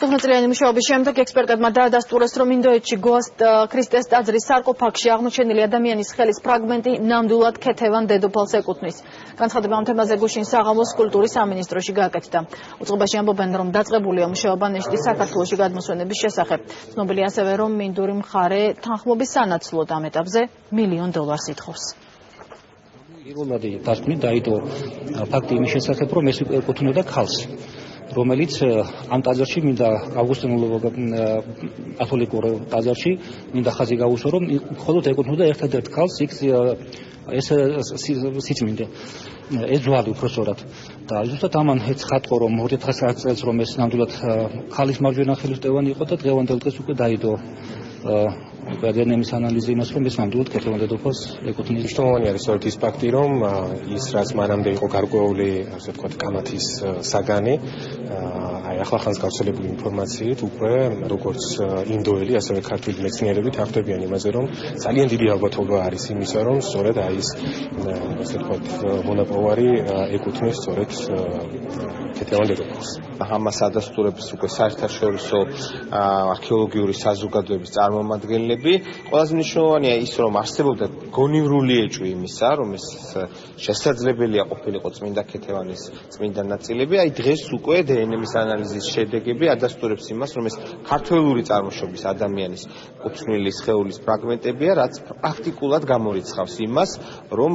15 მუშაობის შემდეგ ექსპერტებმა დაადასტურეს, რომ ინდოეთში გოას ქრისტეს ტაძრის სარკოფაგში აღმოჩენილი ადამიანის ხელის ფრაგმენტი ნამდვილად ქეთევან დედოფალს ეკუთვნის. განცხადება ამ თემაზე გუშინ საღამოს კულტურის სამინისტროში გააკეთდა. უწყებაში ამბობენ, რომ დაწყებულია მუშაობა ნეშტის საქართველოში გადმოსვენების შესახებ. ცნობილია ასევე, რომ მინდური მხარე თანხმობის სანაცვლოდ ამ ეტაპზე $1 მილიონ ითხოვს. პირველადი დასკვნით დაიდო ფაქტი იმის შესახებ, რომ ეს ეკუთვნოდა ქალს, რომელიც ამ ტაძარში მინდა ავგუსტინურ კათოლიკურ ტაძარში მინდა ხაზი გაუსვა, რომ მხოლოდ ეკუთვნოდა ერთადერთ ქალს ეს სიწმინდე, ეს ძვალი უпроსორად. და ზუსტად ამან ეცხადყო, რომ 2009 წელს რომ ეს ნამდვილად ქალის მარჯვენა ხელმძღვანელი იყო და დღევანდელ დღეს უკვე დაიდო დნმ-ის ანალიზი იმას, რომ ეს ნამდვილად ქეთევან დედოფალს ეკუთვნის. მნიშვნელოვანი არის ის ფაქტი, რომ ის რაც მანამდე იყო გარკვეული, ასე ვთქვათ, კამათის საგანი, ახლახანს გავრცელებული ინფორმაციით უკვე როგორც ინდოელი, ასევე ქართული მეცნიერები თანხმდებიან იმაზე, რომ ძალიან დიდი ალბათობა არის იმისა, რომ სწორედ ის ასე ვთქვათ მონაპოვარი ეკუთვნის სწორედ ქეთევან დედოფალს. ამას ადასტურებს უკვე საერთაშორისო არქეოლოგიური საზოგადოების წარმომადგენლები. ყველაზე მნიშვნელოვანია ის, რომ არსებობდა გონივრული ეჭვი იმისა, რომ ეს შესაძლებელია ყოფილიყო წმინდა ქეთევანის წმინდა ნაწილები. აი დღეს უკვე დნმ-ის ანალიზის შედეგები ადასტურებს იმას, რომ ეს ქართველური წარმოშობის ადამიანის კუთვნილი სხეულის ფრაგმენტებია, რაც პრაქტიკულად გამორიცხავს იმას, რომ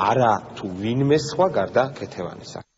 არა თუ ვინმე სხვა გარდა ქეთევანისა.